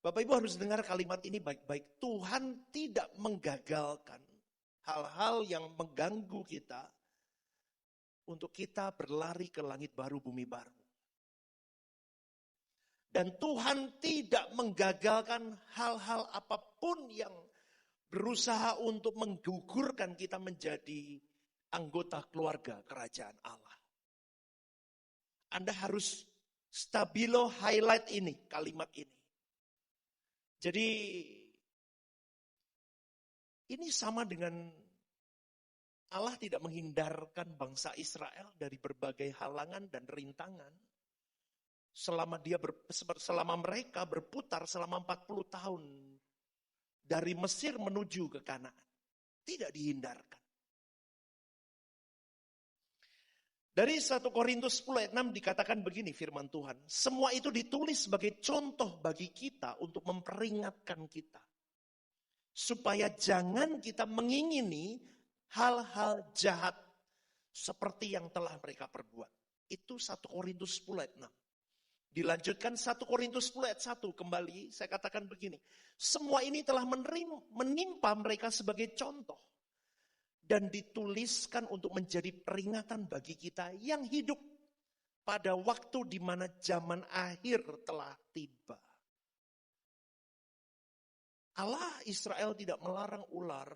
Bapak Ibu harus dengar kalimat ini baik-baik. Tuhan tidak menggagalkan hal-hal yang mengganggu kita untuk kita berlari ke langit baru, bumi baru. Dan Tuhan tidak menggagalkan hal-hal apapun yang berusaha untuk menggugurkan kita menjadi anggota keluarga kerajaan Allah. Anda harus stabilo highlight ini, kalimat ini. Jadi ini sama dengan Allah tidak menghindarkan bangsa Israel dari berbagai halangan dan rintangan. Selama mereka berputar selama 40 tahun dari Mesir menuju ke Kanaan. Tidak dihindarkan. Dari 1 Korintus 10 ayat 6 dikatakan begini firman Tuhan. Semua itu ditulis sebagai contoh bagi kita untuk memperingatkan kita. Supaya jangan kita mengingini hal-hal jahat seperti yang telah mereka perbuat. Itu 1 Korintus 10 ayat 6. Dilanjutkan 1 Korintus 10 ayat 1 kembali saya katakan begini. Semua ini telah menimpa mereka sebagai contoh. Dan dituliskan untuk menjadi peringatan bagi kita yang hidup pada waktu di mana zaman akhir telah tiba. Allah Israel tidak melarang ular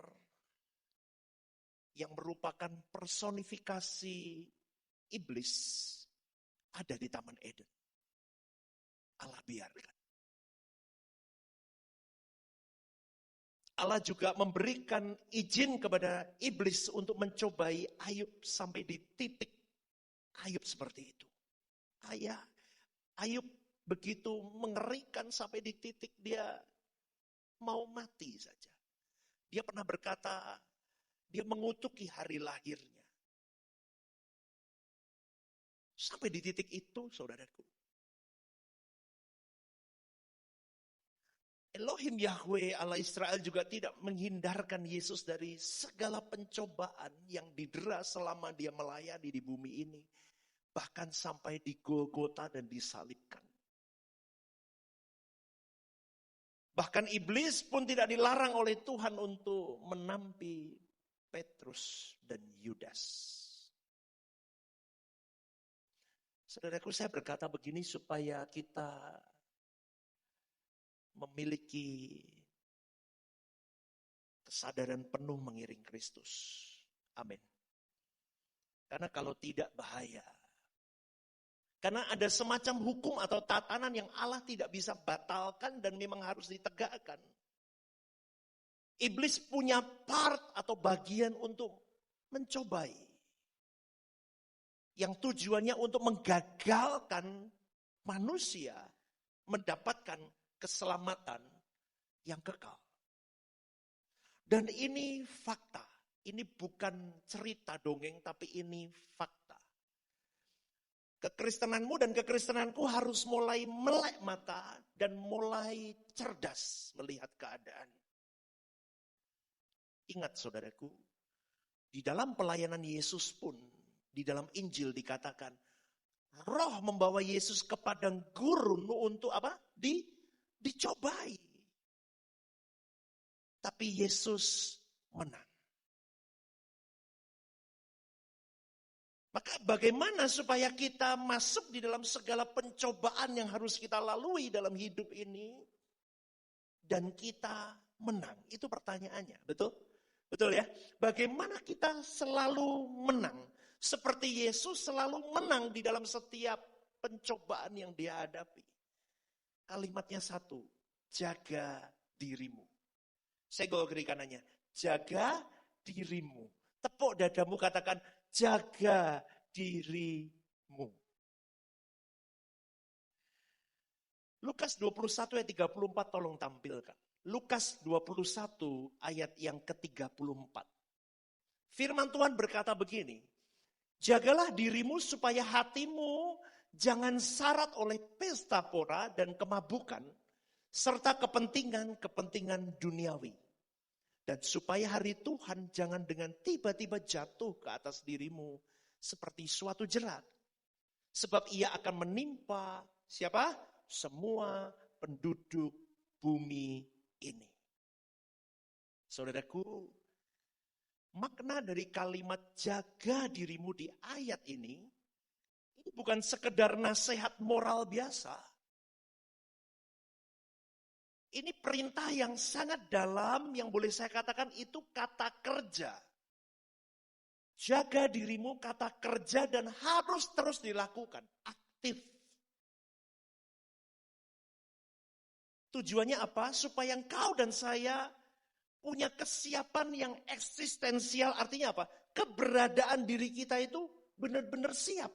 yang merupakan personifikasi iblis ada di Taman Eden. Allah biarkan. Allah juga memberikan izin kepada iblis untuk mencobai Ayub sampai di titik Ayub seperti itu. Ayub begitu mengerikan sampai di titik dia mau mati saja. Dia pernah berkata, dia mengutuki hari lahirnya. Sampai di titik itu, saudaraku. Elohim Yahweh Allah Israel juga tidak menghindarkan Yesus dari segala pencobaan yang didera selama dia melayani di bumi ini. Bahkan sampai di Golgota dan disalibkan. Bahkan iblis pun tidak dilarang oleh Tuhan untuk menampi Petrus dan Yudas. Saudaraku, saya berkata begini supaya kita memiliki kesadaran penuh mengiring Kristus. Amin. Karena kalau tidak bahaya. Karena ada semacam hukum atau tatanan yang Allah tidak bisa batalkan dan memang harus ditegakkan. Iblis punya part atau bagian untuk mencobai. Yang tujuannya untuk menggagalkan manusia mendapatkan keselamatan yang kekal. Dan ini fakta. Ini bukan cerita dongeng, tapi ini fakta. Kekristenanmu dan kekristenanku harus mulai melek mata dan mulai cerdas melihat keadaan. Ingat saudaraku, di dalam pelayanan Yesus pun, di dalam Injil dikatakan, Roh membawa Yesus ke padang gurun untuk apa? Dicobai. Tapi Yesus menang. Maka bagaimana supaya kita masuk di dalam segala pencobaan yang harus kita lalui dalam hidup ini dan kita menang? Itu pertanyaannya, betul? Betul ya? Bagaimana kita selalu menang? Seperti Yesus selalu menang di dalam setiap pencobaan yang dia hadapi. Kalimatnya satu, jaga dirimu. Saya go kiri kanannya, jaga dirimu. Tepuk dadamu katakan, jaga dirimu. Lukas 21 ayat 34 tolong tampilkan. Lukas 21 ayat yang ke-34. Firman Tuhan berkata begini, jagalah dirimu supaya hatimu jangan syarat oleh pesta pora dan kemabukan, serta kepentingan-kepentingan duniawi. Dan supaya hari Tuhan jangan dengan tiba-tiba jatuh ke atas dirimu seperti suatu jerat. Sebab ia akan menimpa siapa? Semua penduduk bumi ini. Saudaraku, makna dari kalimat jaga dirimu di ayat ini bukan sekedar nasihat moral biasa. Ini perintah yang sangat dalam yang boleh saya katakan itu kata kerja. Jaga dirimu kata kerja dan harus terus dilakukan. Aktif. Tujuannya apa? Supaya engkau dan saya punya kesiapan yang eksistensial. Artinya apa? Keberadaan diri kita itu benar-benar siap.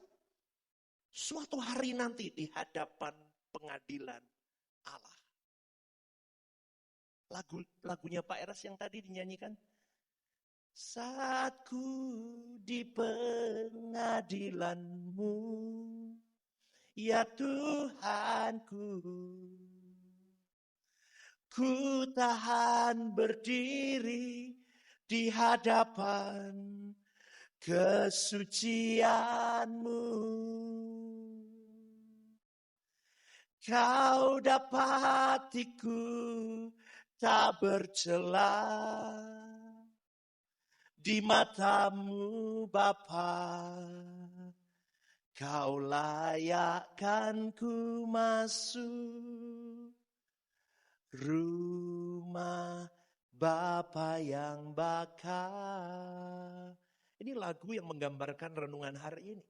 Suatu hari nanti di hadapan pengadilan Allah. Lagunya Pak Eras yang tadi dinyanyikan. Saat ku di pengadilan-Mu, ya Tuhanku, ku tahan berdiri di hadapan kesucian-Mu. Kau dapatiku tak bercela di mata-Mu Bapa. Kau layakkan ku masuk rumah Bapa yang bakar. Ini lagu yang menggambarkan renungan hari ini.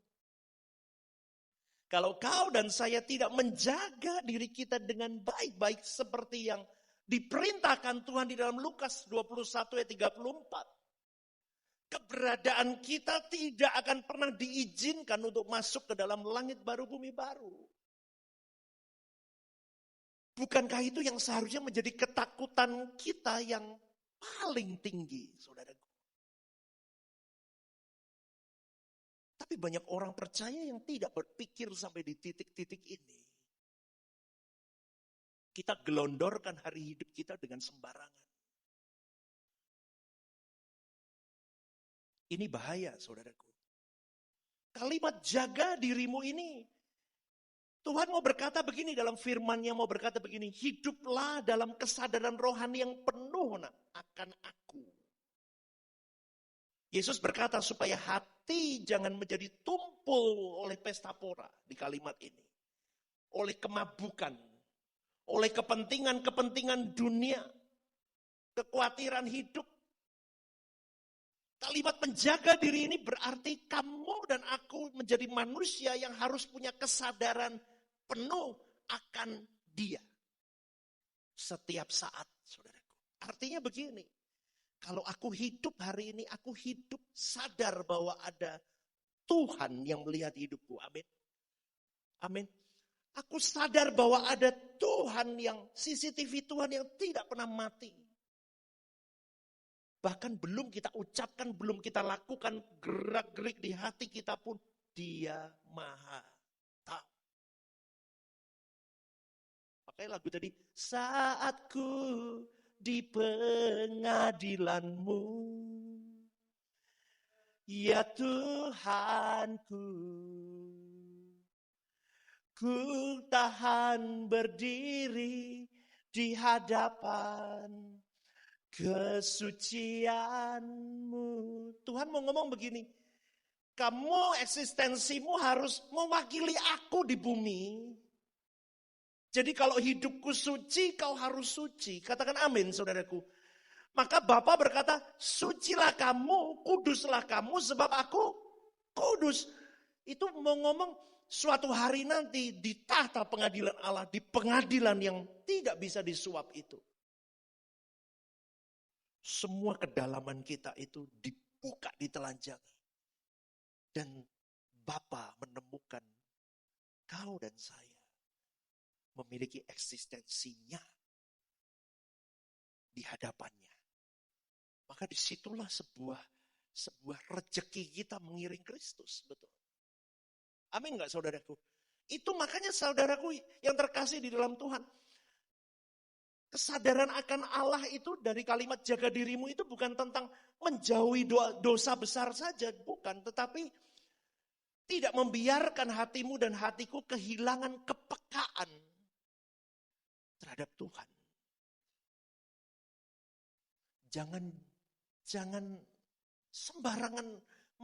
Kalau kau dan saya tidak menjaga diri kita dengan baik-baik seperti yang diperintahkan Tuhan di dalam Lukas 21 ayat 34. Keberadaan kita tidak akan pernah diizinkan untuk masuk ke dalam langit baru, bumi baru. Bukankah itu yang seharusnya menjadi ketakutan kita yang paling tinggi, saudaraku? Tapi banyak orang percaya yang tidak berpikir sampai di titik-titik ini. Kita gelondorkan hari hidup kita dengan sembarangan. Ini bahaya, saudaraku. Kalimat jaga dirimu ini, Tuhan mau berkata begini dalam firman-Nya, mau berkata begini, hiduplah dalam kesadaran rohani yang penuh akan aku. Yesus berkata supaya hati jangan menjadi tumpul oleh pesta pora di kalimat ini. Oleh kemabukan, oleh kepentingan-kepentingan dunia, kekhawatiran hidup. Kalimat menjaga diri ini berarti kamu dan aku menjadi manusia yang harus punya kesadaran penuh akan Dia. Setiap saat, saudaraku. Artinya begini, kalau aku hidup hari ini, aku hidup sadar bahwa ada Tuhan yang melihat hidupku. Amin. Amin. Aku sadar bahwa ada Tuhan yang, CCTV Tuhan yang tidak pernah mati. Bahkan belum kita ucapkan, belum kita lakukan gerak-gerik di hati kita pun, Dia Maha tahu. Makanya lagu tadi, saat ku di pengadilan-Mu, ya Tuhanku, ku tahan berdiri di hadapan kesucian-Mu. Tuhan mau ngomong begini, kamu eksistensimu harus mewakili aku di bumi. Jadi kalau hidupku suci, kau harus suci. Katakan amin, saudaraku. Maka Bapa berkata, sucilah kamu, kuduslah kamu, sebab aku kudus. Itu mau ngomong suatu hari nanti di tahta pengadilan Allah, di pengadilan yang tidak bisa disuap itu. Semua kedalaman kita itu dibuka, ditelanjangi. Dan Bapa menemukan kau dan saya memiliki eksistensinya di hadapannya. Maka disitulah sebuah rejeki kita mengiring Kristus. Betul. Amin gak saudaraku? Itu makanya saudaraku yang terkasih di dalam Tuhan. Kesadaran akan Allah itu dari kalimat jaga dirimu itu bukan tentang menjauhi dosa besar saja. Bukan, tetapi tidak membiarkan hatimu dan hatiku kehilangan kepekaan terhadap Tuhan. Jangan sembarangan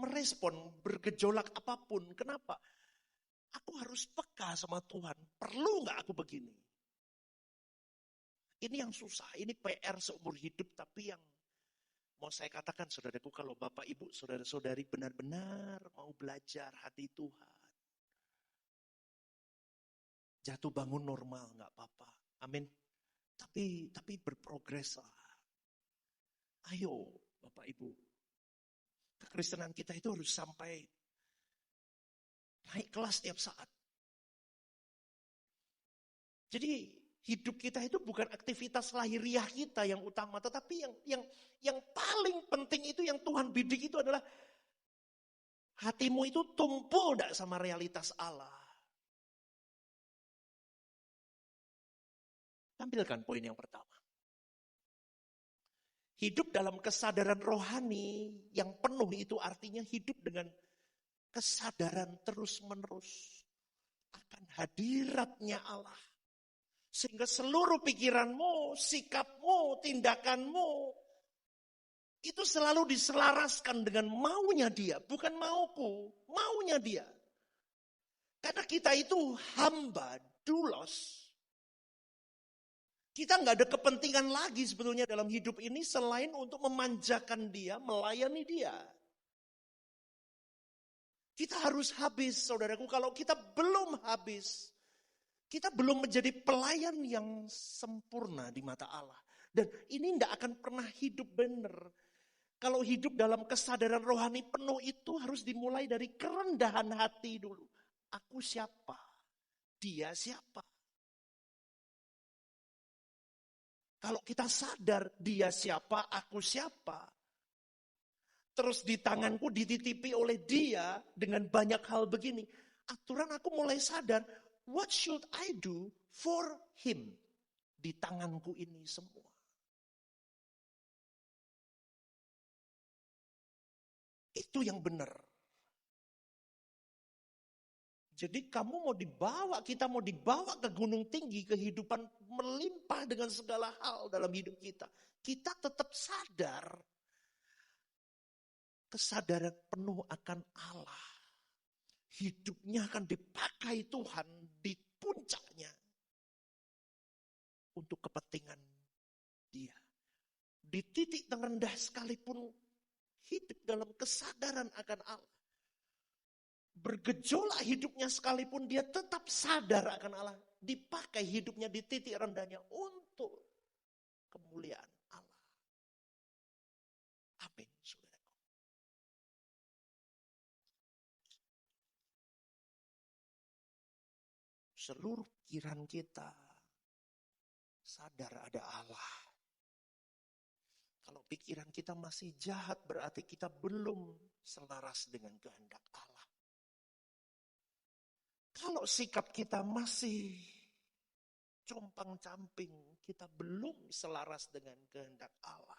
merespon bergejolak apapun. Kenapa? Aku harus peka sama Tuhan. Perlu gak aku begini? Ini yang susah. Ini PR seumur hidup. Tapi yang mau saya katakan saudaraku, kalau Bapak Ibu saudara-saudari benar-benar mau belajar hati Tuhan. Jatuh bangun normal gak apa-apa. Amin. Tapi berprogres lah. Ayo Bapak Ibu. Kekristenan kita itu harus sampai naik kelas tiap saat. Jadi hidup kita itu bukan aktivitas lahiriah kita yang utama, tetapi yang paling penting itu yang Tuhan bidik itu adalah hatimu itu tumpul enggak sama realitas Allah. Tampilkan poin yang pertama. Hidup dalam kesadaran rohani yang penuh itu artinya hidup dengan kesadaran terus-menerus akan hadiratnya Allah. Sehingga seluruh pikiranmu, sikapmu, tindakanmu itu selalu diselaraskan dengan maunya dia. Bukan mauku, maunya dia. Karena kita itu hamba, doulos. Kita nggak ada kepentingan lagi sebetulnya dalam hidup ini selain untuk memanjakan dia, melayani dia. Kita harus habis, saudaraku. Kalau kita belum habis, kita belum menjadi pelayan yang sempurna di mata Allah. Dan ini tidak akan pernah hidup benar. Kalau hidup dalam kesadaran rohani penuh itu harus dimulai dari kerendahan hati dulu. Aku siapa? Dia siapa? Kalau kita sadar dia siapa, aku siapa. Terus di tanganku dititipi oleh dia dengan banyak hal begini. Aturan aku mulai sadar, what should I do for him? Di tanganku ini semua. Itu yang benar. Jadi kamu mau dibawa, kita mau dibawa ke gunung tinggi, kehidupan melimpah dengan segala hal dalam hidup kita. Kita tetap sadar, kesadaran penuh akan Allah. Hidupnya akan dipakai Tuhan di puncaknya untuk kepentingan dia. Di titik terendah sekalipun hidup dalam kesadaran akan Allah. Bergejolak hidupnya sekalipun dia tetap sadar akan Allah. Dipakai hidupnya di titik rendahnya untuk kemuliaan Allah. Amin, saudaraku. Seluruh pikiran kita sadar ada Allah. Kalau pikiran kita masih jahat berarti kita belum selaras dengan kehendak Allah. Kalau sikap kita masih compang-camping, kita belum selaras dengan kehendak Allah.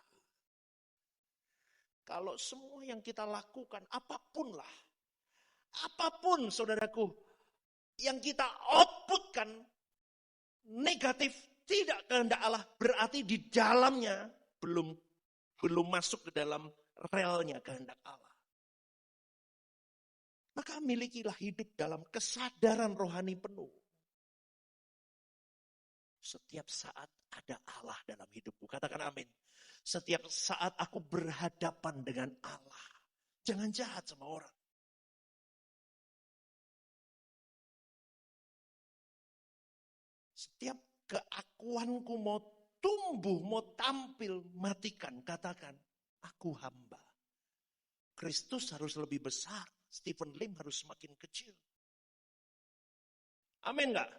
Kalau semua yang kita lakukan, apapun saudaraku, yang kita outputkan negatif, tidak kehendak Allah, berarti di dalamnya belum masuk ke dalam relnya kehendak Allah. Maka milikilah hidup dalam kesadaran rohani penuh. Setiap saat ada Allah dalam hidupku. Katakan amin. Setiap saat aku berhadapan dengan Allah. Jangan jahat sama orang. Setiap keakuanku mau tumbuh, mau tampil, matikan. Katakan, aku hamba. Kristus harus lebih besar. Stephen Lim harus semakin kecil. Amin gak?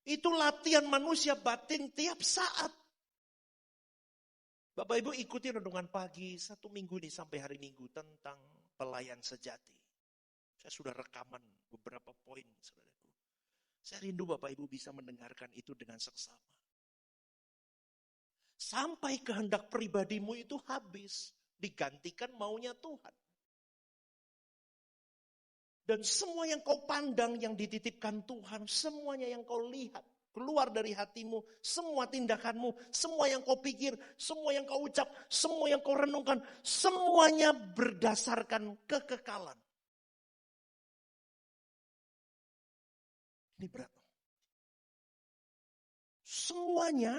Itu latihan manusia batin tiap saat. Bapak Ibu ikuti renungan pagi 1 minggu ini sampai hari Minggu tentang pelayan sejati. Saya sudah rekaman beberapa poin, saudaraku. Saya rindu Bapak Ibu bisa mendengarkan itu dengan seksama. Sampai kehendak pribadimu itu habis, digantikan maunya Tuhan. Dan semua yang kau pandang, yang dititipkan Tuhan, semuanya yang kau lihat, keluar dari hatimu, semua tindakanmu, semua yang kau pikir, semua yang kau ucap, semua yang kau renungkan, semuanya berdasarkan kekekalan. Ini berat. Semuanya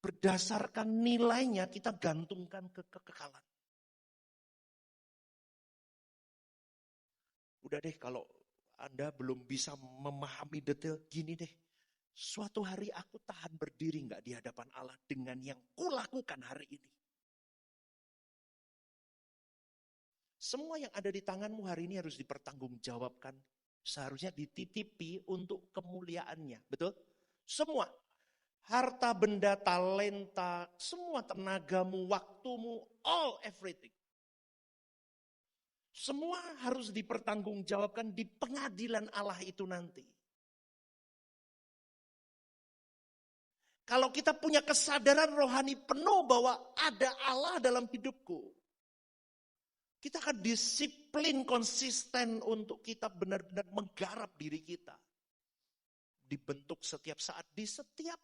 berdasarkan nilainya kita gantungkan ke kekekalan. Udah deh kalau Anda belum bisa memahami detail gini deh. Suatu hari aku tahan berdiri gak di hadapan Allah dengan yang kulakukan hari ini. Semua yang ada di tanganmu hari ini harus dipertanggungjawabkan. Seharusnya dititipi untuk kemuliaannya. Betul? Semua. Harta, benda, talenta, semua tenagamu, waktumu, all everything. Semua harus dipertanggungjawabkan di pengadilan Allah itu nanti. Kalau kita punya kesadaran rohani penuh bahwa ada Allah dalam hidupku, kita akan disiplin konsisten untuk kita benar-benar menggarap diri kita. Dibentuk setiap saat, di setiap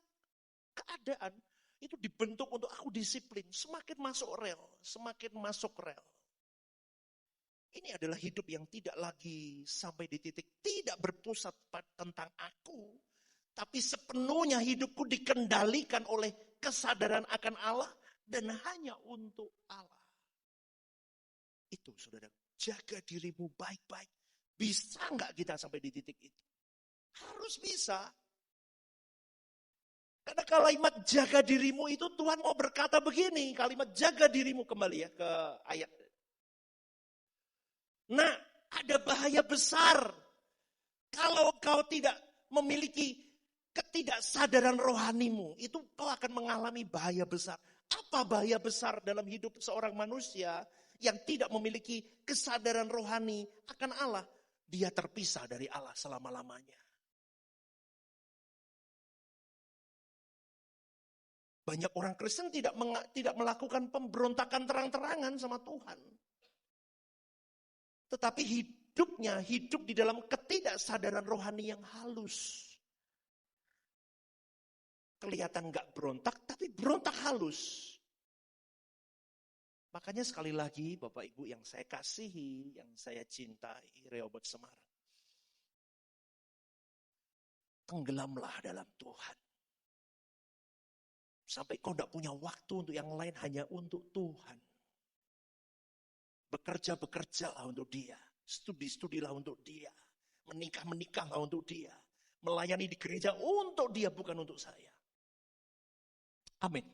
keadaan, itu dibentuk untuk aku disiplin. Semakin masuk rel, semakin masuk rel. Ini adalah hidup yang tidak lagi sampai di titik tidak berpusat tentang aku, tapi sepenuhnya hidupku dikendalikan oleh kesadaran akan Allah dan hanya untuk Allah. Itu saudara, jaga dirimu baik-baik. Bisa nggak kita sampai di titik itu? Harus bisa. Karena kalimat jaga dirimu itu Tuhan mau berkata begini, kalimat jaga dirimu, kembali ya ke ayat. Nah, ada bahaya besar kalau kau tidak memiliki ketidaksadaran rohanimu, itu kau akan mengalami bahaya besar. Apa bahaya besar dalam hidup seorang manusia yang tidak memiliki kesadaran rohani akan Allah? Dia terpisah dari Allah selama-lamanya. Banyak orang Kristen tidak melakukan pemberontakan terang-terangan sama Tuhan. Tetapi hidupnya hidup di dalam ketidaksadaran rohani yang halus. Kelihatan gak berontak, tapi berontak halus. Makanya sekali lagi Bapak Ibu yang saya kasihi, yang saya cintai, Rehoboth Semarang. Tenggelamlah dalam Tuhan. Sampai kau gak punya waktu untuk yang lain, hanya untuk Tuhan. Bekerja-bekerjalah untuk Dia. Studi-studilah untuk Dia. Menikah-menikahlah untuk Dia. Melayani di gereja untuk Dia, bukan untuk saya. Amin.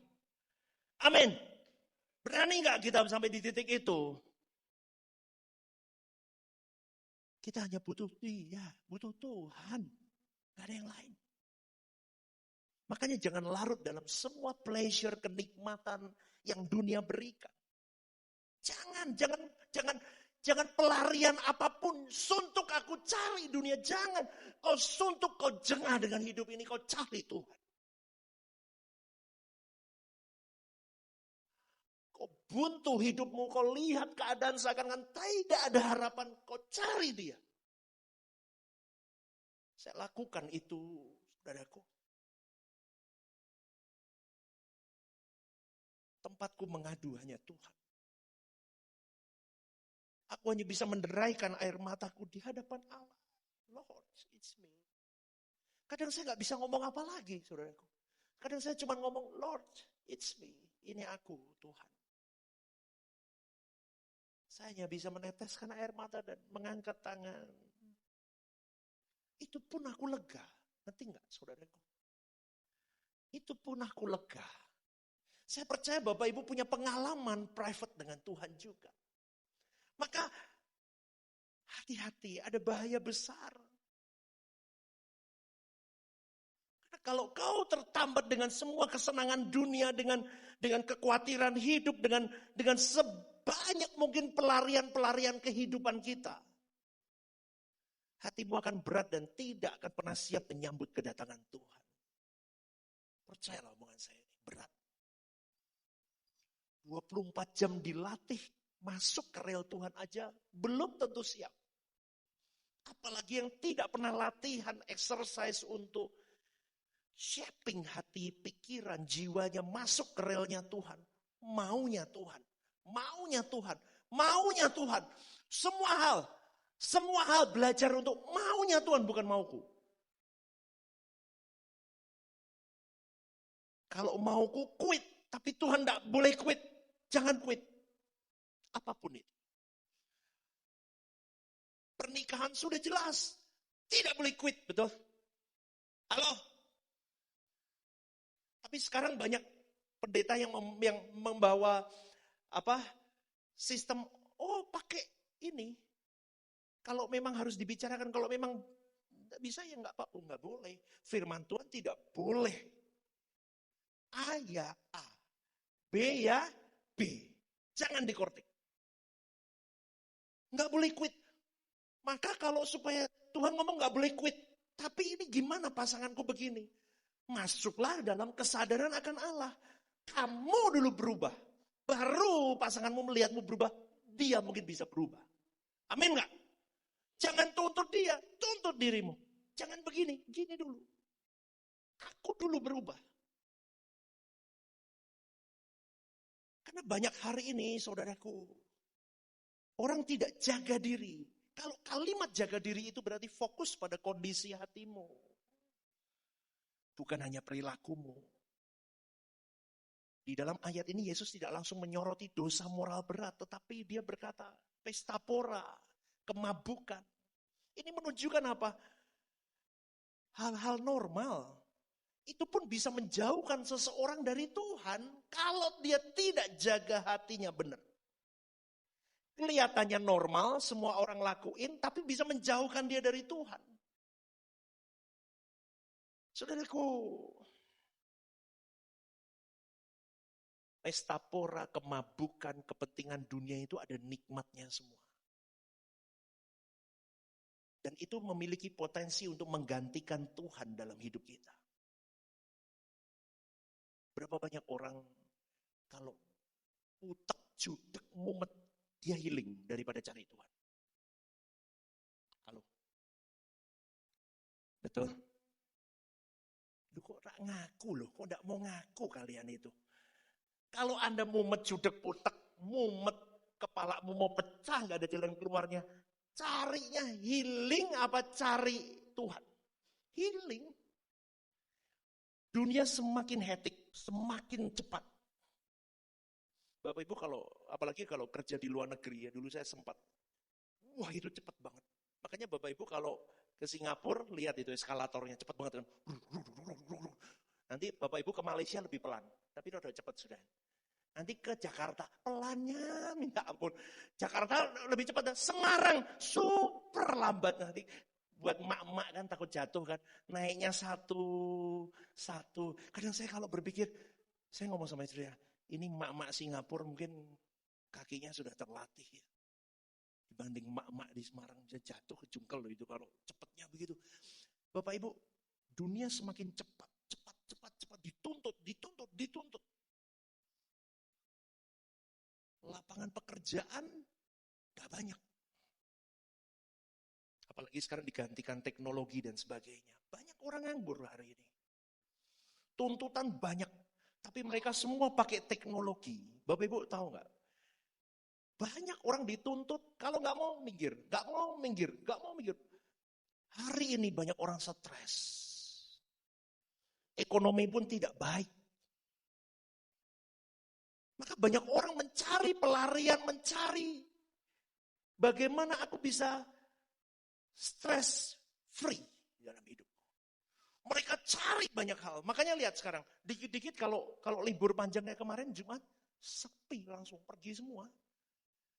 Amin. Berani gak kita sampai di titik itu? Kita hanya butuh Dia, butuh Tuhan. Gak ada yang lain. Makanya jangan larut dalam semua pleasure, kenikmatan yang dunia berikan. Jangan pelarian apapun. Suntuk aku cari dunia, jangan. Kau suntuk, kau jengah dengan hidup ini, kau cari Tuhan. Kau buntu hidupmu, kau lihat keadaan seakan-akan tidak ada harapan, kau cari Dia. Saya lakukan itu, saudaraku. Tempatku mengadu hanya Tuhan. Aku hanya bisa menderaikan air mataku di hadapan Allah. Lord, it's me. Kadang saya gak bisa ngomong apa lagi, saudaraku. Kadang saya cuma ngomong, Lord, it's me. Ini aku, Tuhan. Saya hanya bisa meneteskan air mata dan mengangkat tangan. Itu pun aku lega. Ngerti gak, saudaraku? Itu pun aku lega. Saya percaya Bapak Ibu punya pengalaman private dengan Tuhan juga. Maka hati-hati, ada bahaya besar. Karena kalau kau tertambat dengan semua kesenangan dunia, dengan kekhawatiran hidup, dengan sebanyak mungkin pelarian-pelarian kehidupan kita, hatimu akan berat dan tidak akan pernah siap menyambut kedatangan Tuhan. Percayalah omongan saya ini, berat. 24 jam dilatih, masuk ke rel Tuhan aja, belum tentu siap. Apalagi yang tidak pernah latihan, exercise untuk shaping hati, pikiran, jiwanya masuk ke relnya Tuhan. Maunya Tuhan, maunya Tuhan, maunya Tuhan. Semua hal belajar untuk maunya Tuhan, bukan mauku. Kalau mauku quit, tapi Tuhan tidak boleh quit. Jangan quit. Apapun itu. Pernikahan sudah jelas. Tidak boleh quit, betul? Halo? Tapi sekarang banyak pendeta yang membawa sistem, pakai ini. Kalau memang harus dibicarakan, kalau memang tidak bisa ya nggak apa-apa, nggak boleh. firman Tuhan tidak boleh A ya A, B ya B. Jangan dikorting. Nggak boleh quit. Maka kalau supaya Tuhan ngomong nggak boleh quit. Tapi ini gimana pasanganku begini? Masuklah dalam kesadaran akan Allah. Kamu dulu berubah. Baru pasanganmu melihatmu berubah. Dia mungkin bisa berubah. Amin nggak? Jangan tuntut dia. Tuntut dirimu. Jangan begini. Gini dulu. Aku dulu berubah. Karena banyak hari ini saudaraku. Orang tidak jaga diri. Kalau kalimat jaga diri itu berarti fokus pada kondisi hatimu. Bukan hanya perilakumu. Di dalam ayat ini Yesus tidak langsung menyoroti dosa moral berat. Tetapi dia berkata pesta pora, kemabukan. Ini menunjukkan apa? Hal-hal normal. Itu pun bisa menjauhkan seseorang dari Tuhan. Kalau dia tidak jaga hatinya benar. Kelihatannya normal, semua orang lakuin, tapi bisa menjauhkan dia dari Tuhan. Saudaraku, pesta pora, kemabukan, kepentingan dunia itu ada nikmatnya semua. Dan itu memiliki potensi untuk menggantikan Tuhan dalam hidup kita. Berapa banyak orang kalau utek, judek, mumet, dia healing daripada cari Tuhan. Halo? Betul? Lu kok tak ngaku loh, kok tak mau ngaku kalian itu? Kalau Anda mumet, judek, putek, mumet, kepalamu mau pecah, gak ada jalan keluarnya. Carinya healing apa cari Tuhan? Healing. Dunia semakin hektik, semakin cepat. Bapak Ibu apalagi kalau kerja di luar negeri ya, dulu saya sempat. Wah itu cepat banget. Makanya Bapak Ibu kalau ke Singapura, lihat itu eskalatornya cepat banget kan. Nanti Bapak Ibu ke Malaysia lebih pelan, tapi udah cepat sudah. Nanti ke Jakarta, pelannya minta ampun. Jakarta lebih cepat, Semarang super lambat nanti. Buat emak-emak kan takut jatuh kan, naiknya satu. Kadang saya kalau berpikir, saya ngomong sama istri ya, ini emak-emak Singapura mungkin kakinya sudah terlatih ya. Dibanding emak-emak di Semarang, dia jatuh ke jungkel loh itu kalau cepatnya begitu. Bapak Ibu, dunia semakin cepat, dituntut. Lapangan pekerjaan gak banyak. Apalagi sekarang digantikan teknologi dan sebagainya. Banyak orang nganggur hari ini. Tuntutan banyak. Tapi mereka semua pakai teknologi. Bapak Ibu tahu gak? Banyak orang dituntut kalau gak mau minggir. Gak mau minggir. Hari ini banyak orang stres. Ekonomi pun tidak baik. Maka banyak orang mencari pelarian, mencari bagaimana aku bisa stress free dalam hidup. Mereka cari banyak hal. Makanya lihat sekarang, dikit-dikit kalau libur panjangnya kemarin Jumat, sepi langsung pergi semua.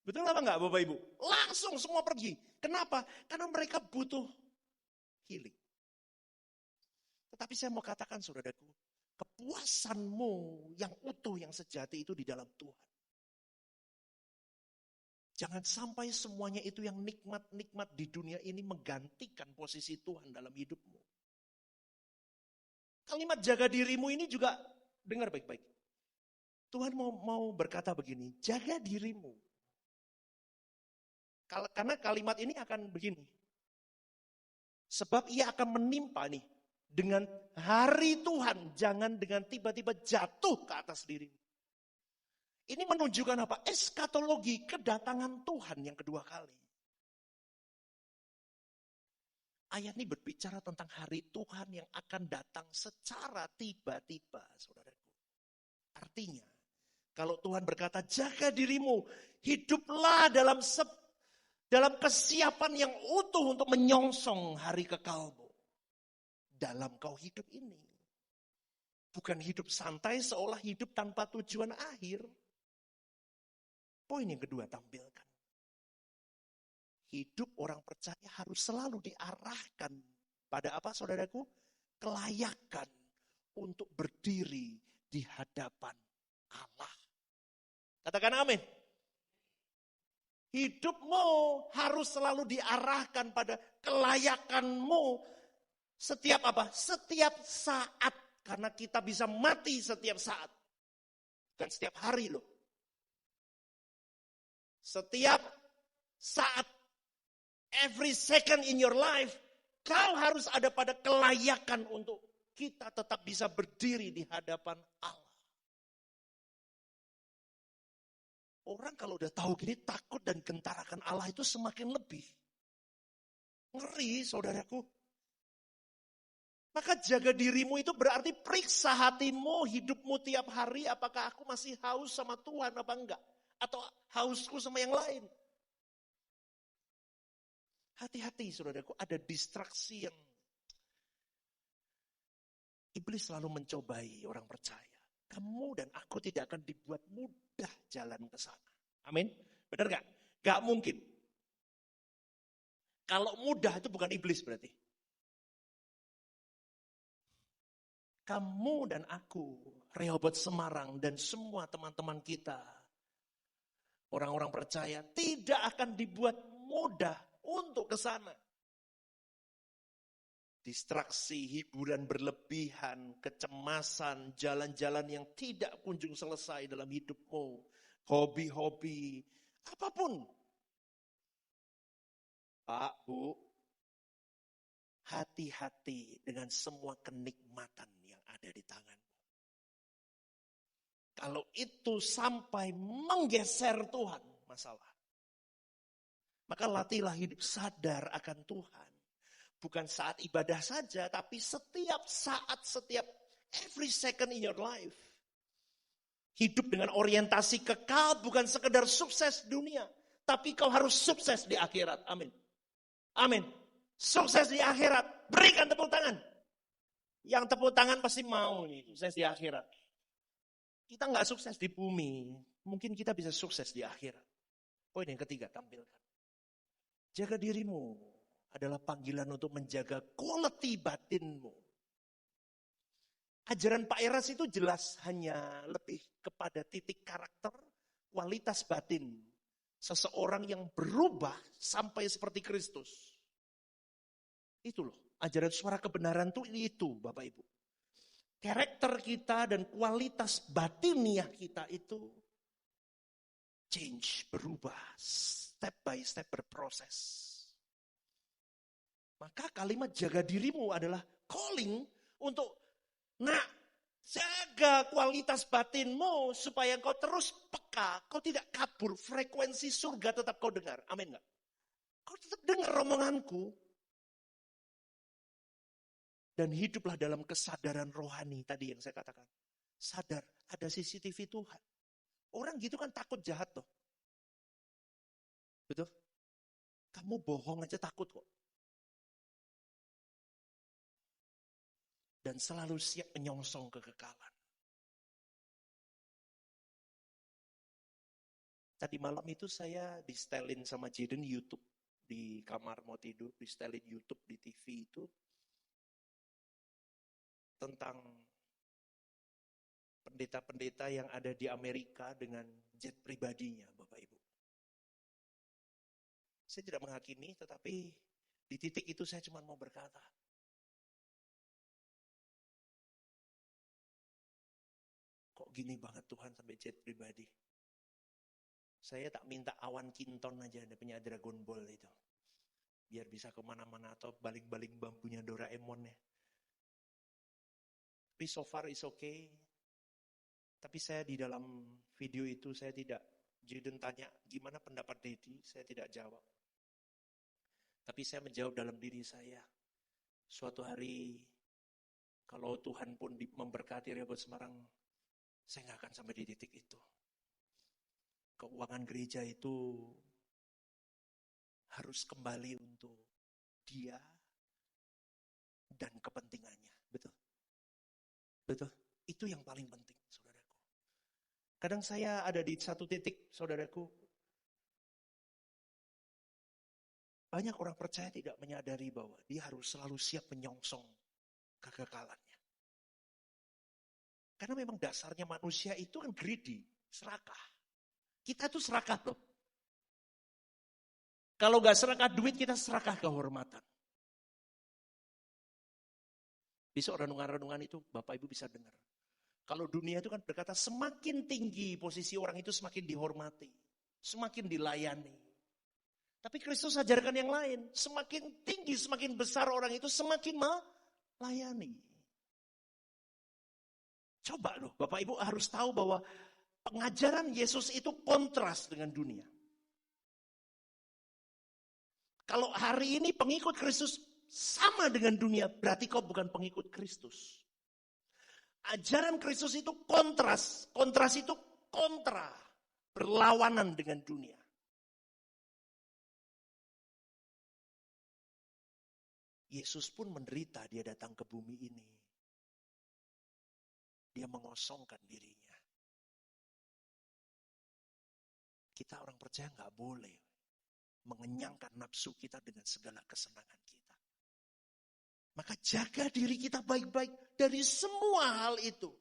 Betul apa enggak Bapak Ibu? Langsung semua pergi. Kenapa? Karena mereka butuh healing. Tetapi saya mau katakan saudaraku, kepuasanmu yang utuh, yang sejati itu di dalam Tuhan. Jangan sampai semuanya itu yang nikmat-nikmat di dunia ini menggantikan posisi Tuhan dalam hidupmu. Kalimat jaga dirimu ini juga, dengar baik-baik. Tuhan mau berkata begini, jaga dirimu. Karena kalimat ini akan begini. Sebab ia akan menimpa nih. Dengan hari Tuhan, jangan dengan tiba-tiba jatuh ke atas dirimu. Ini menunjukkan apa? Eskatologi, kedatangan Tuhan yang kedua kali. Ayat ini berbicara tentang hari Tuhan yang akan datang secara tiba-tiba, saudaraku. Artinya, kalau Tuhan berkata, jaga dirimu, hiduplah dalam kesiapan yang utuh untuk menyongsong hari kekalmu. Dalam kau hidup ini. Bukan hidup santai seolah hidup tanpa tujuan akhir. Poin yang kedua tampilkan. Hidup orang percaya harus selalu diarahkan pada apa saudaraku? kelayakan untuk berdiri di hadapan Allah. Katakan amin. Hidupmu harus selalu diarahkan pada kelayakanmu setiap apa? Setiap saat. Karena kita bisa mati setiap saat. Dan setiap hari loh. Setiap saat. Every second in your life. Kau harus ada pada kelayakan untuk kita tetap bisa berdiri di hadapan Allah. Orang kalau udah tahu gini takut dan gentar akan Allah itu semakin lebih. Ngeri saudaraku. Maka jaga dirimu itu berarti periksa hatimu, hidupmu tiap hari. Apakah aku masih haus sama Tuhan apa enggak? Atau hausku sama yang lain? Hati-hati saudaraku, ada distraksi yang iblis selalu mencobai orang percaya. Kamu dan aku tidak akan dibuat mudah jalan ke sana. Amin. Benar gak? Gak mungkin. Kalau mudah itu bukan iblis berarti. Kamu dan aku, Rehoboth Semarang dan semua teman-teman kita, orang-orang percaya tidak akan dibuat mudah untuk ke sana. Distraksi, hiburan berlebihan, kecemasan, jalan-jalan yang tidak kunjung selesai dalam hidupmu, hobi-hobi, apapun. Pak, Bu, hati-hati dengan semua kenikmatan yang ada di tanganmu. Kalau itu sampai menggeser Tuhan, masalah. Maka latihlah hidup sadar akan Tuhan. Bukan saat ibadah saja, tapi setiap saat, setiap every second in your life. Hidup dengan orientasi kekal, bukan sekedar sukses dunia. Tapi kau harus sukses di akhirat. Amin. Amin. Sukses di akhirat. Berikan tepuk tangan. Yang tepuk tangan pasti mau nih, sukses di akhirat. Kita nggak sukses di bumi. Mungkin kita bisa sukses di akhirat. Poin yang ketiga, tampilkan. Jaga dirimu. Adalah panggilan untuk menjaga quality batinmu. Ajaran Pak Eras itu jelas hanya lebih kepada titik karakter, kualitas batin. Seseorang yang berubah sampai seperti Kristus. Itu loh, ajaran suara kebenaran itu Bapak Ibu. Karakter kita dan kualitas batiniah kita itu change, berubah, step by step berproses. Maka kalimat jaga dirimu adalah calling untuk jaga kualitas batinmu supaya kau terus peka, kau tidak kabur, frekuensi surga tetap kau dengar. Amin enggak? Kau tetap dengar omonganku. Dan hiduplah dalam kesadaran rohani tadi yang saya katakan. Sadar, ada CCTV Tuhan. Orang gitu kan takut jahat loh. Betul? Kamu bohong aja takut kok. Dan selalu siap menyongsong kekekalan. Tadi malam itu saya di-setelin sama Jaden YouTube. Di kamar mau tidur, di-setelin YouTube di TV itu. Tentang pendeta-pendeta yang ada di Amerika dengan jet pribadinya, Bapak Ibu. Saya tidak menghakimi, tetapi di titik itu saya cuma mau berkata, kok gini banget Tuhan sampai jet pribadi. Saya tak minta awan kinton aja, ada punya Dragon Ball itu. Biar bisa kemana-mana atau baling-baling bambunya Doraemon ya. Tapi so far is okay. Tapi saya di dalam video itu saya tidak, Jaden tanya gimana pendapat Dedi, saya tidak jawab. Tapi saya menjawab dalam diri saya. Suatu hari kalau Tuhan pun memberkati Rehoboth Semarang, saya nggak akan sampai di titik itu. Keuangan gereja itu harus kembali untuk dia dan kepentingannya. Betul? Betul? Itu yang paling penting, saudaraku. Kadang saya ada di satu titik, saudaraku. Banyak orang percaya tidak menyadari bahwa dia harus selalu siap menyongsong kekekalannya. Karena memang dasarnya manusia itu kan greedy, serakah. Kita tuh serakah tuh. Kalau nggak serakah duit, kita serakah kehormatan. Besok renungan-renungan itu Bapak Ibu bisa dengar. Kalau dunia itu kan berkata semakin tinggi posisi orang itu semakin dihormati. Semakin dilayani. Tapi Kristus ajarkan yang lain. Semakin tinggi, semakin besar orang itu semakin melayani. Coba loh, Bapak Ibu harus tahu bahwa pengajaran Yesus itu kontras dengan dunia. Kalau hari ini pengikut Kristus sama dengan dunia, berarti kau bukan pengikut Kristus. Ajaran Kristus itu kontras. Kontras itu kontra. Berlawanan dengan dunia. Yesus pun menderita, dia datang ke bumi ini. Dia mengosongkan dirinya. Kita orang percaya nggak boleh mengenyangkan nafsu kita dengan segala kesenangan kita. Maka jaga diri kita baik-baik dari semua hal itu.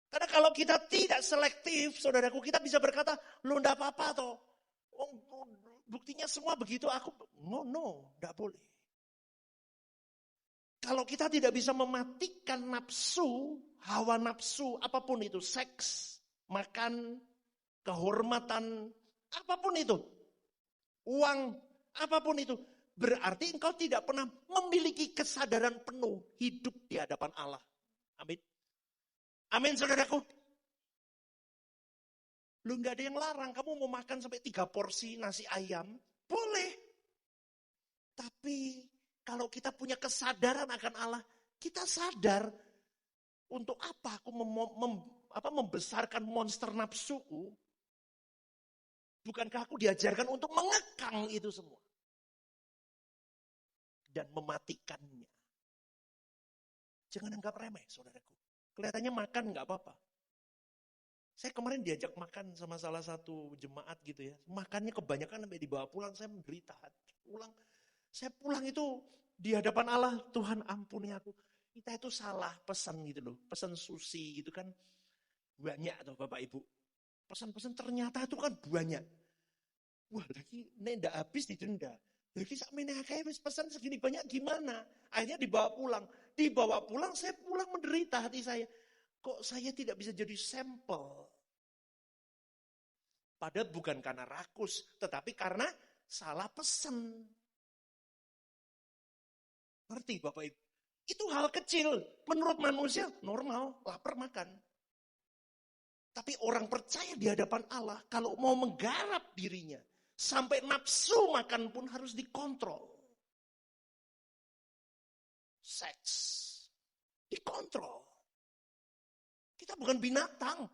Karena kalau kita tidak selektif, saudaraku, kita bisa berkata, lo enggak apa-apa toh. Oh, buktinya semua begitu, aku, no, enggak boleh. Kalau kita tidak bisa mematikan nafsu, hawa nafsu, apapun itu, seks, makan, kehormatan, apapun itu, uang, apapun itu, berarti engkau tidak pernah memiliki kesadaran penuh hidup di hadapan Allah. Amin. Amin, saudaraku. Lu nggak ada yang larang, kamu mau makan sampai 3 porsi nasi ayam, boleh. Tapi kalau kita punya kesadaran akan Allah, kita sadar untuk apa aku membesarkan monster nafsuku. Bukankah aku diajarkan untuk mengekang itu semua dan mematikannya? Jangan anggap remeh, saudaraku. Kelihatannya makan nggak apa-apa. Saya kemarin diajak makan sama salah satu jemaat gitu ya. Makannya kebanyakan sampai dibawa pulang, saya menderita. Saya pulang itu di hadapan Allah, Tuhan ampuni aku. Kita itu salah pesan gitu loh. Pesan sushi gitu kan banyak tuh Bapak Ibu. Pesan-pesan ternyata itu kan banyak. Wah lagi ndak habis didenda. Lagi sakmene akeh wis pesan segini banyak gimana? Akhirnya dibawa pulang. Dibawa pulang, saya pulang menderita hati saya. Kok saya tidak bisa jadi sampel? Padahal bukan karena rakus, tetapi karena salah pesan. Ngerti Bapak Ibu? Itu hal kecil. Menurut manusia normal, lapar makan. Tapi orang percaya di hadapan Allah, kalau mau menggarap dirinya, sampai nafsu makan pun harus dikontrol. Seks, dikontrol. Kita bukan binatang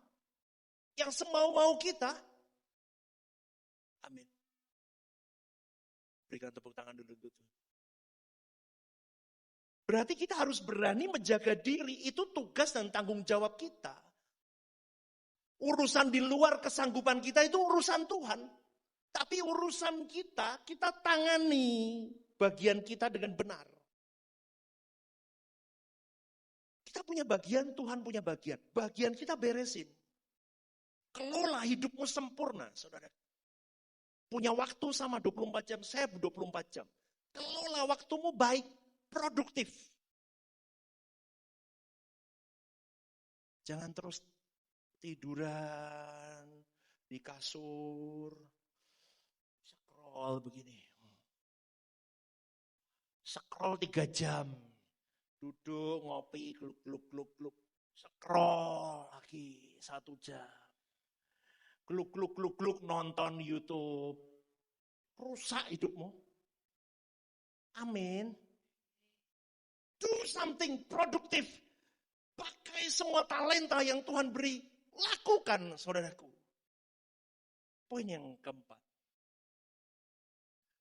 yang semau-mau kita. Amin. Berikan tepuk tangan dulu. Berarti kita harus berani menjaga diri, itu tugas dan tanggung jawab kita. Urusan di luar kesanggupan kita itu urusan Tuhan. Tapi urusan kita tangani bagian kita dengan benar. Kita punya bagian, Tuhan punya bagian. Bagian kita beresin. Kelola hidupmu sempurna, saudara. Punya waktu sama 24 jam, saya 24 jam. Kelola waktumu baik, produktif. Jangan terus tiduran di kasur, scroll begini. Scroll 3 jam. Duduk, ngopi, gluk. Scroll lagi 1 jam. Gluk, nonton YouTube. Rusak hidupmu. Amin. Do something produktif. Pakai semua talenta yang Tuhan beri. Lakukan, saudaraku. Poin yang keempat.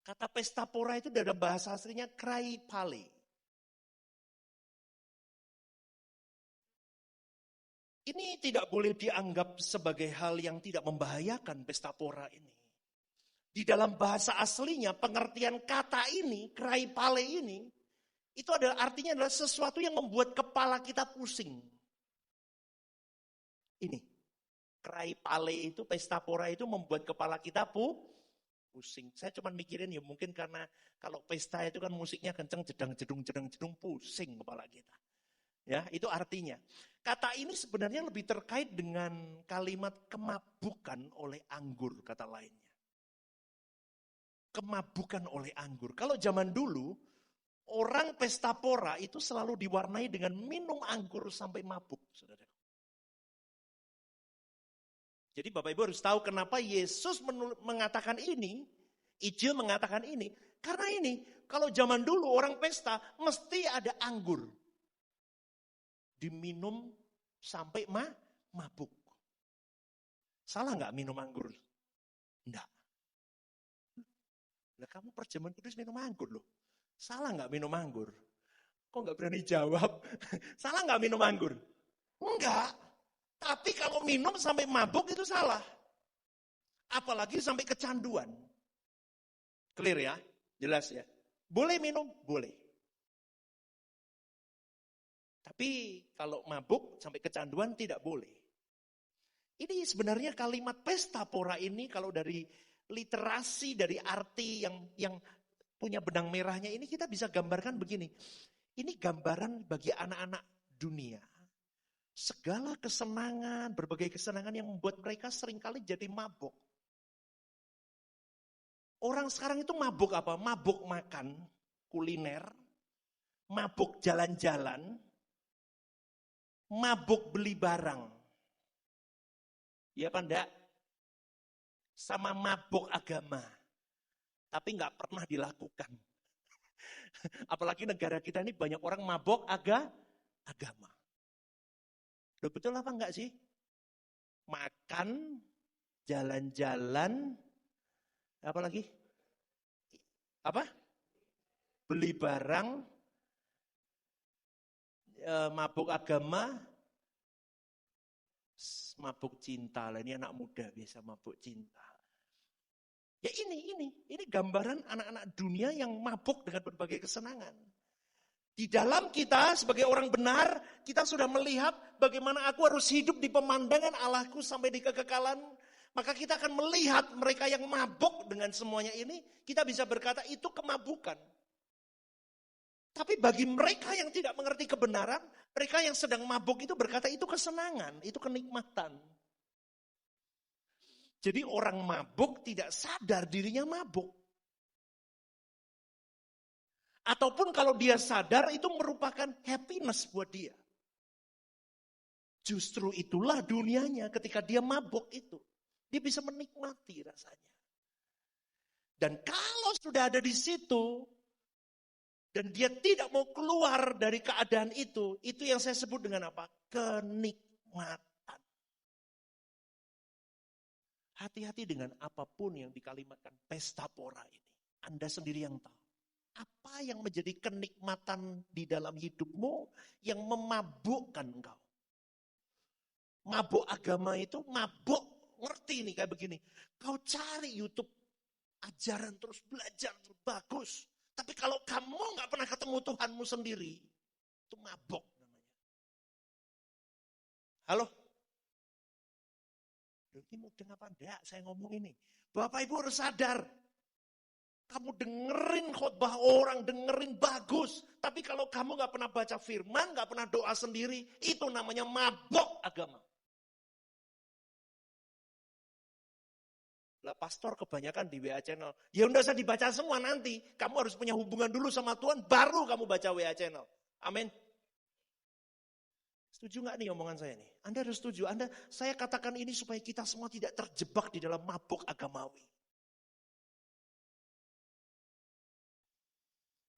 Kata pesta pora itu dalam bahasa aslinya krai pale. Ini tidak boleh dianggap sebagai hal yang tidak membahayakan pesta pora ini. Di dalam bahasa aslinya pengertian kata ini, krai pale ini, Itu adalah artinya adalah sesuatu yang membuat kepala kita pusing. Ini, Krai Pale itu, pesta pora itu membuat kepala kita pusing. Saya cuma mikirin ya mungkin karena kalau pesta itu kan musiknya kenceng, jedang-jedung, pusing kepala kita. Ya, itu artinya. Kata ini sebenarnya lebih terkait dengan kalimat kemabukan oleh anggur, kata lainnya. Kemabukan oleh anggur. Kalau zaman dulu, orang pesta pora itu selalu diwarnai dengan minum anggur sampai mabuk, saudara. Jadi Bapak Ibu harus tahu kenapa Yesus mengatakan ini, Injil mengatakan ini. Karena ini, kalau zaman dulu orang pesta mesti ada anggur. Diminum sampai mabuk. Salah nggak minum anggur? Enggak. Nah, kamu perjamuan kudus minum anggur loh. Salah nggak minum anggur? Kok nggak berani jawab? Salah nggak minum anggur? Enggak. Tapi kalau minum sampai mabuk itu salah. Apalagi sampai kecanduan. Clear ya? Jelas ya? Boleh minum? Boleh. Tapi kalau mabuk sampai kecanduan tidak boleh. Ini sebenarnya kalimat pesta pora ini kalau dari literasi, dari arti yang punya benang merahnya ini kita bisa gambarkan begini. Ini gambaran bagi anak-anak dunia. Segala kesenangan, berbagai kesenangan yang membuat mereka seringkali jadi mabuk. Orang sekarang itu mabuk apa? Mabuk makan, kuliner, mabuk jalan-jalan, mabuk beli barang. Ya apa enggak? Sama mabuk agama. Tapi enggak pernah dilakukan. Apalagi negara kita ini banyak orang mabuk agama. Loh, betul apa enggak sih? Makan, jalan-jalan, apa lagi? Apa? Beli barang, mabuk agama, mabuk cinta. Lah ini anak muda biasa mabuk cinta. Ya ini gambaran anak-anak dunia yang mabuk dengan berbagai kesenangan. Di dalam kita sebagai orang benar, kita sudah melihat bagaimana aku harus hidup di pemandangan Allahku sampai di kekekalan. Maka kita akan melihat mereka yang mabuk dengan semuanya ini, kita bisa berkata itu kemabukan. Tapi bagi mereka yang tidak mengerti kebenaran, mereka yang sedang mabuk itu berkata itu kesenangan, itu kenikmatan. Jadi orang mabuk tidak sadar dirinya mabuk. Ataupun kalau dia sadar itu merupakan happiness buat dia. Justru itulah dunianya ketika dia mabuk itu. Dia bisa menikmati rasanya. Dan kalau sudah ada di situ, dan dia tidak mau keluar dari keadaan itu yang saya sebut dengan apa? Kenikmatan. Hati-hati dengan apapun yang dikalimatkan pesta pora ini. Anda sendiri yang tahu. Apa yang menjadi kenikmatan di dalam hidupmu yang memabukkan engkau? Mabuk agama itu mabuk, ngerti nih kayak begini. Kau cari YouTube ajaran terus belajar terus bagus. Tapi kalau kamu nggak pernah ketemu Tuhanmu sendiri, itu mabuk namanya. Halo? Ini mudeng apa enggak saya ngomong ini? Bapak Ibu harus sadar. Kamu dengerin khotbah orang, dengerin bagus. Tapi kalau kamu gak pernah baca firman, gak pernah doa sendiri, itu namanya mabok agama. Lah pastor kebanyakan di WA Channel. Ya udah usah dibaca semua nanti. Kamu harus punya hubungan dulu sama Tuhan, baru kamu baca WA Channel. Amin. Setuju gak nih omongan saya nih? Anda harus setuju. Saya katakan ini supaya kita semua tidak terjebak di dalam mabok agamawi.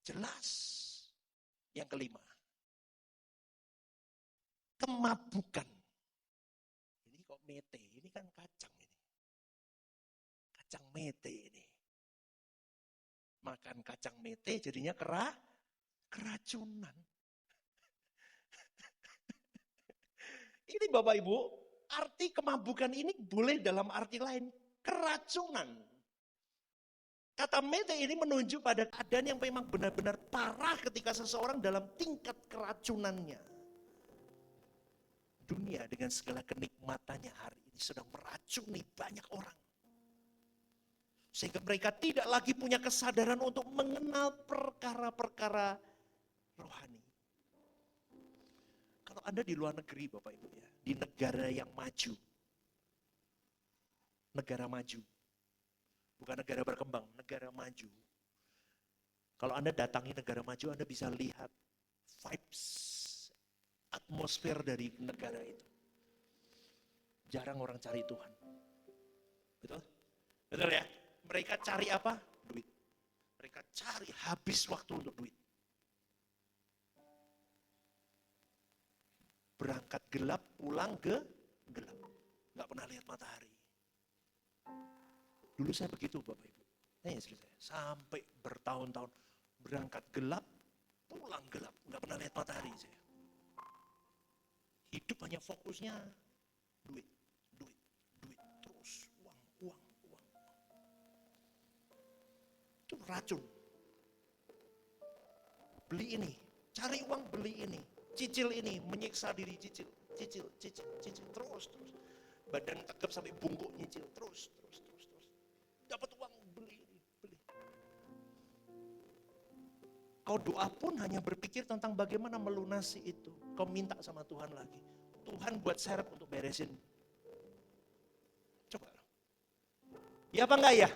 Jelas. Yang kelima. Kemabukan. Ini kok mete, ini kan kacang ini. Kacang mete ini. Makan kacang mete jadinya keracunan. Ini Bapak Ibu, arti kemabukan ini boleh dalam arti lain. Keracunan. Kata mete ini menunjuk pada keadaan yang memang benar-benar parah ketika seseorang dalam tingkat keracunannya. Dunia dengan segala kenikmatannya hari ini sedang meracuni banyak orang. Sehingga mereka tidak lagi punya kesadaran untuk mengenal perkara-perkara rohani. Kalau Anda di luar negeri Bapak Ibu ya, di negara yang maju. Negara maju. Bukan negara berkembang, negara maju. Kalau Anda datangi negara maju, Anda bisa lihat vibes, atmosfer dari negara itu. Jarang orang cari Tuhan. Betul? Betul ya? Mereka cari apa? Duit. Mereka cari habis waktu untuk duit. Berangkat gelap, pulang ke gelap. Nggak pernah lihat matahari. Dulu saya begitu Bapak Ibu. Istri saya. Sampai bertahun-tahun. Berangkat gelap, pulang gelap. Nggak pernah lihat matahari saya. Hidup hanya fokusnya duit. Terus uang. Itu racun. Beli ini, cari uang beli ini. Cicil ini, menyiksa diri cicil. Terus. Badan tegap sampai bungkuk nyicil. Terus. Dapat uang, beli. Kau doa pun hanya berpikir tentang bagaimana melunasi itu. Kau minta sama Tuhan lagi. Tuhan buat serep untuk beresin. Coba. Ya apa enggak ya?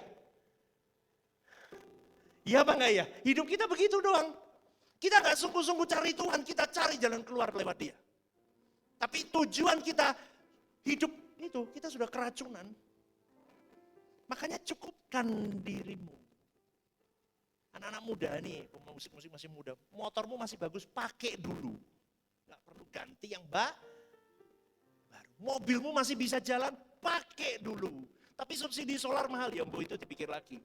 Ya apa enggak ya? Hidup kita begitu doang. Kita enggak sungguh-sungguh cari Tuhan, kita cari jalan keluar lewat Dia. Tapi tujuan kita hidup itu, kita sudah keracunan. Makanya cukupkan dirimu. Anak-anak muda nih, musik masih muda, motormu masih bagus, pakai dulu. Enggak perlu ganti yang baru. Mobilmu masih bisa jalan, pakai dulu. Tapi subsidi solar mahal, ya itu dipikir lagi.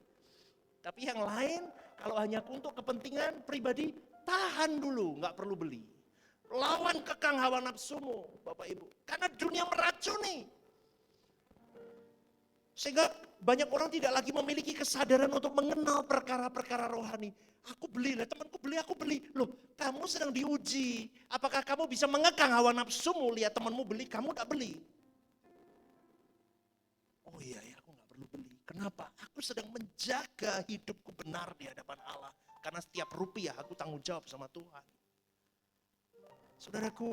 Tapi yang lain, kalau hanya untuk kepentingan pribadi, tahan dulu, nggak perlu beli. Lawan kekang hawa nafsumu, Bapak Ibu. Karena dunia meracuni. Sehingga banyak orang tidak lagi memiliki kesadaran untuk mengenal perkara-perkara rohani. Aku beli, temanku beli, aku beli. Loh, kamu sedang diuji. Apakah kamu bisa mengekang hawa nafsumu, lihat temanmu beli, kamu nggak beli? Oh iya ya, aku nggak perlu beli. Kenapa? Aku sedang menjaga hidupku benar di hadapan Allah. Karena setiap rupiah aku tanggung jawab sama Tuhan. Saudaraku,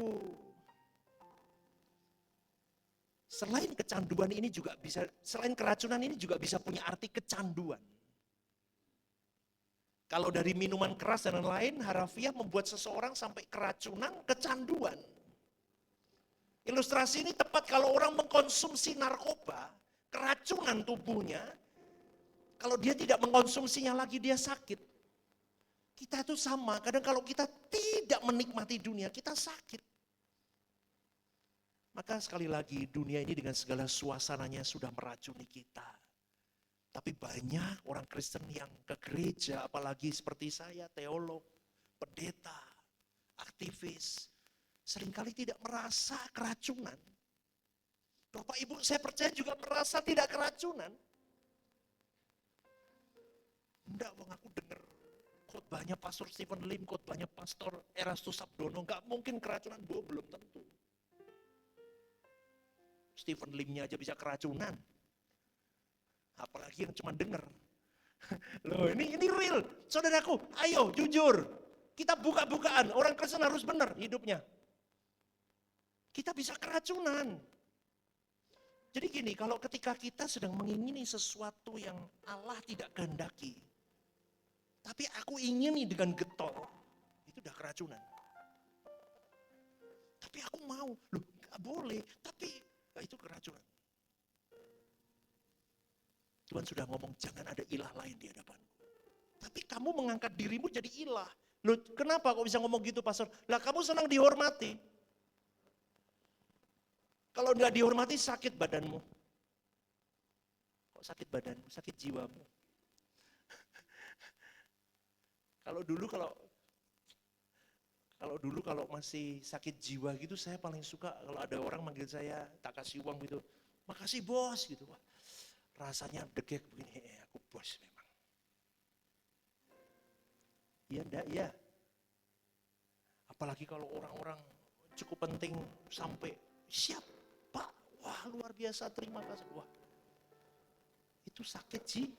selain kecanduan ini juga bisa, selain keracunan ini juga bisa punya arti kecanduan. Kalau dari minuman keras dan lain-lain, harafiah membuat seseorang sampai keracunan, kecanduan. Ilustrasi ini tepat kalau orang mengkonsumsi narkoba, keracunan tubuhnya, kalau dia tidak mengkonsumsinya lagi dia sakit. Kita itu sama, kadang kalau kita tidak menikmati dunia, kita sakit. Maka sekali lagi dunia ini dengan segala suasananya sudah meracuni kita. Tapi banyak orang Kristen yang ke gereja, apalagi seperti saya, teolog, pendeta, aktivis, seringkali tidak merasa keracunan. Bapak Ibu saya percaya juga merasa tidak keracunan. Enggak, bang, aku dengar khotbahnya Pastor Stephen Lim, khotbahnya Pastor Erastus Sabdono, enggak mungkin keracunan, belum tentu. Stephen Limnya aja bisa keracunan. Apalagi yang cuma dengar. Loh, ini real. Saudaraku, ayo jujur. Kita buka-bukaan, orang Kristen harus benar hidupnya. Kita bisa keracunan. Jadi gini, kalau ketika kita sedang mengingini sesuatu yang Allah tidak kehendaki, tapi aku ingini dengan getol, itu udah keracunan. Tapi aku mau, loh gak boleh, tapi itu keracunan. Tuhan sudah ngomong, jangan ada ilah lain di hadapanku. Tapi kamu mengangkat dirimu jadi ilah. Loh, kenapa kok bisa ngomong gitu, Pastor? Lah kamu senang dihormati. Kalau nggak dihormati sakit badanmu. Kok sakit badanmu? Sakit jiwamu. Kalau dulu kalau masih sakit jiwa gitu, saya paling suka kalau ada orang manggil saya, tak kasih uang gitu. Makasih bos gitu. Wah, rasanya degek begini, aku bos memang. Iya enggak ya? Apalagi kalau orang-orang cukup penting sampai siap Pak, wah luar biasa terima kasih. Wah itu sakit sih,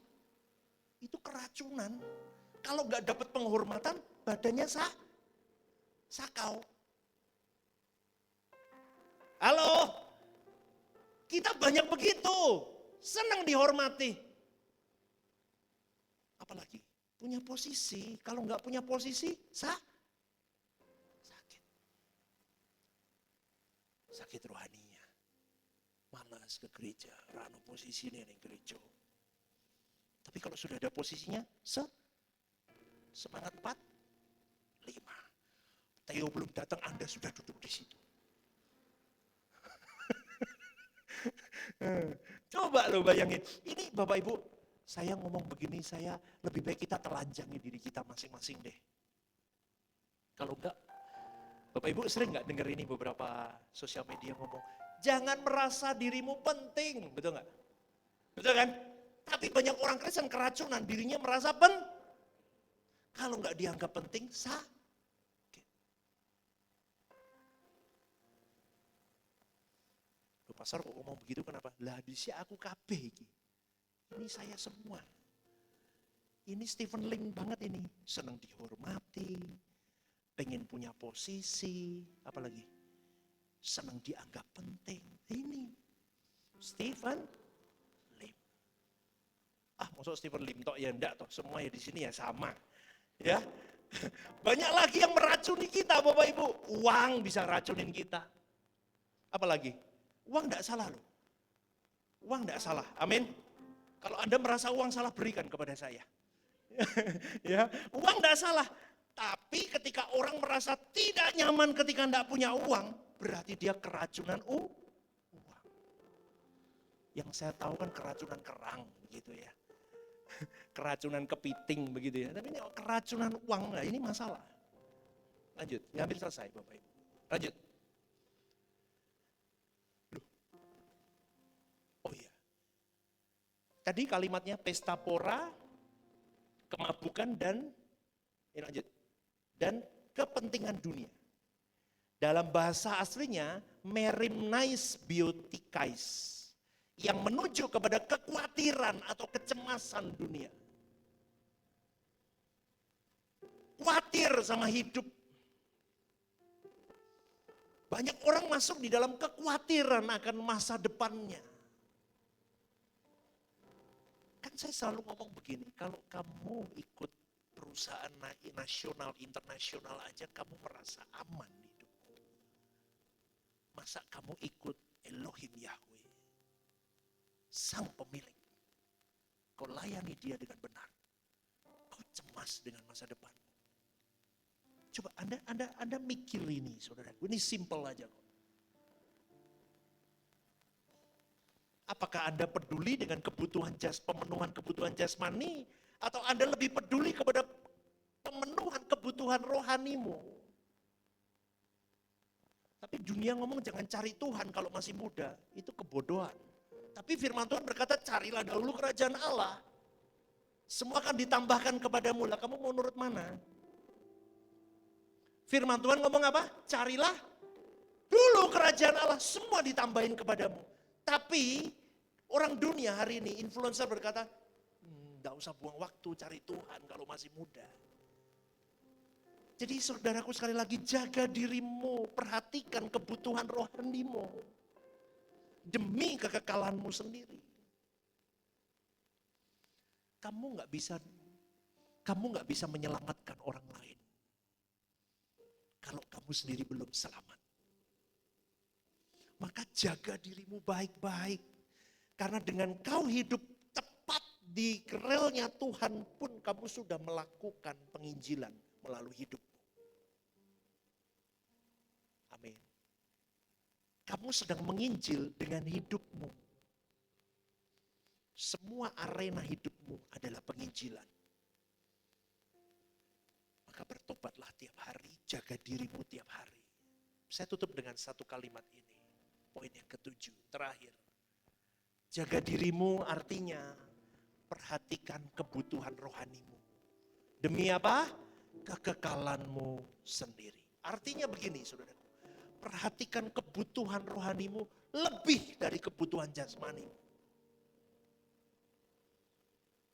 itu keracunan. Kalau nggak dapat penghormatan, badannya sakau. Halo, kita banyak begitu, senang dihormati. Apalagi punya posisi, kalau nggak punya posisi, sakit rohaninya. Malas ke gereja, rano posisi ini gereja. Tapi kalau sudah ada posisinya, semangat 4, 5. Theo belum datang, Anda sudah duduk di situ. Coba lo bayangin, ini Bapak Ibu, saya ngomong begini, saya lebih baik kita telanjangi diri kita masing-masing deh. Kalau enggak, Bapak Ibu sering nggak dengar ini beberapa sosial media ngomong, jangan merasa dirimu penting, betul nggak? Betul kan? Tapi banyak orang Kristen keracunan, dirinya merasa kalau nggak dianggap penting, sakit. Loh, pastor kok ngomong begitu kenapa? Lah di sini aku kabeh iki. Ini saya semua. Ini Stephen Ling banget ini, senang dihormati, pengen punya posisi, apalagi senang dianggap penting. Ini Stephen Lim. Maksud Stephen Lim tok ya enggak toh, semua ya di sini ya sama. Ya. Banyak lagi yang meracuni kita Bapak Ibu. Uang bisa racunin kita. Apalagi? Uang enggak salah loh. Uang enggak salah. Amin. Kalau Anda merasa uang salah, berikan kepada saya. Ya, uang enggak salah. Tapi ketika orang merasa tidak nyaman ketika enggak punya uang, berarti dia keracunan uang. Yang saya tahu kan keracunan kerang begitu ya. Keracunan kepiting begitu ya. Tapi ini keracunan uang, nah ini masalah. Lanjut, hampir selesai Bapak Ibu. Lanjut. Loh. Oh iya. Tadi kalimatnya pesta pora, kemabukan dan lanjut. Dan kepentingan dunia. Dalam bahasa aslinya, merimnais biotikais. Yang menuju kepada kekhawatiran atau kecemasan dunia. Khawatir sama hidup. Banyak orang masuk di dalam kekhawatiran akan masa depannya. Kan saya selalu ngomong begini, kalau kamu ikut perusahaan nasional, internasional aja kamu merasa aman hidupmu. Masa kamu ikut Elohim Yahweh? Sang pemilik, kau layani dia dengan benar, kau cemas dengan masa depan. Coba Anda mikir ini, saudara. Ini simple aja kok. Apakah Anda peduli dengan pemenuhan kebutuhan jasmani, atau Anda lebih peduli kepada pemenuhan kebutuhan rohanimu? Tapi dunia ngomong jangan cari Tuhan kalau masih muda, itu kebodohan. Tapi firman Tuhan berkata, carilah dahulu kerajaan Allah. Semua akan ditambahkan kepadamu. Lah kamu mau nurut mana? Firman Tuhan ngomong apa? Carilah dulu kerajaan Allah. Semua ditambahin kepadamu. Tapi orang dunia hari ini, influencer berkata, enggak usah buang waktu cari Tuhan kalau masih muda. Jadi saudaraku sekali lagi, jaga dirimu. Perhatikan kebutuhan rohanimu. Demi kekekalanmu sendiri. Kamu nggak bisa menyelamatkan orang lain kalau kamu sendiri belum selamat. Maka jaga dirimu baik-baik, karena dengan kau hidup tepat di relnya Tuhan pun kamu sudah melakukan penginjilan melalui hidupmu. Amin. Kamu sedang menginjil dengan hidupmu. Semua arena hidupmu adalah penginjilan. Maka bertobatlah tiap hari, jaga dirimu tiap hari. Saya tutup dengan satu kalimat ini. Poin yang ke-7, terakhir. Jaga dirimu artinya perhatikan kebutuhan rohanimu. Demi apa? kekekalanmu sendiri. Artinya begini, saudara. Perhatikan kebutuhan rohanimu lebih dari kebutuhan jasmani.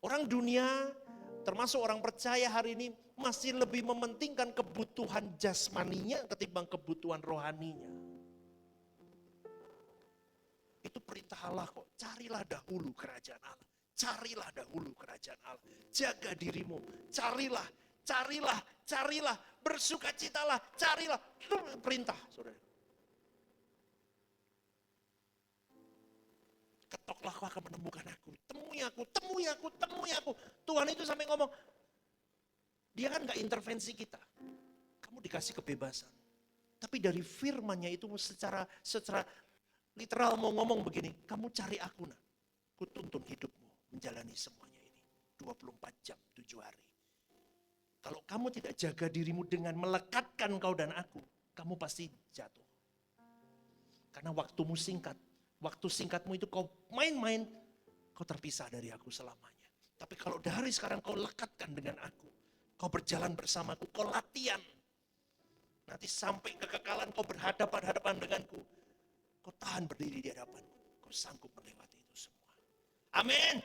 Orang dunia, termasuk orang percaya hari ini, masih lebih mementingkan kebutuhan jasmaninya ketimbang kebutuhan rohaninya. Itu perintah Allah kok. Carilah dahulu kerajaan Allah. Carilah dahulu kerajaan Allah. Jaga dirimu. Carilah. Bersukacitalah. Carilah. Itu perintah, saudara. Ketoklah kau akan menemukan aku. Temui aku. Tuhan itu sampai ngomong. Dia kan gak intervensi kita. Kamu dikasih kebebasan. Tapi dari firman-Nya itu secara literal mau ngomong begini, kamu cari aku nak. Ku tuntun hidupmu menjalani semuanya ini. 24 jam, 7 hari. Kalau kamu tidak jaga dirimu dengan melekatkan kau dan aku, kamu pasti jatuh. Karena waktumu singkat. Waktu singkatmu itu kau main-main, kau terpisah dari aku selamanya. Tapi kalau dari sekarang kau lekatkan dengan aku, kau berjalan bersamaku, kau latihan. Nanti sampai kekekalan kau berhadapan-hadapan denganku. Kau tahan berdiri di hadapanku. Kau sanggup melewati itu semua. Amin.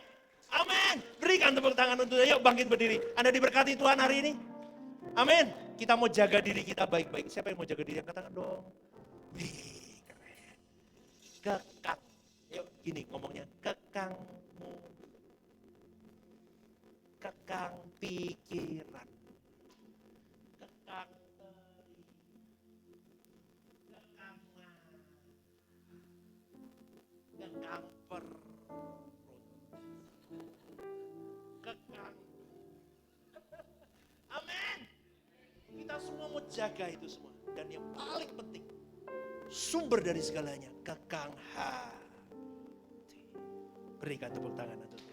Amin. Berikan tepuk tangan untuk dia. Yuk bangkit berdiri. Anda diberkati Tuhan hari ini. Amin. Kita mau jaga diri kita baik-baik. Siapa yang mau jaga diri? Angkat tangan dong. Wih, keren. Kekang. Yuk gini ngomongnya. Kekangmu. Kekang pikiran. Kekang kekang perut, kekang. Amin. Kita semua mau jaga itu semua. Dan yang paling penting, sumber dari segalanya, kekang hati. Berikan tepuk tangan untuk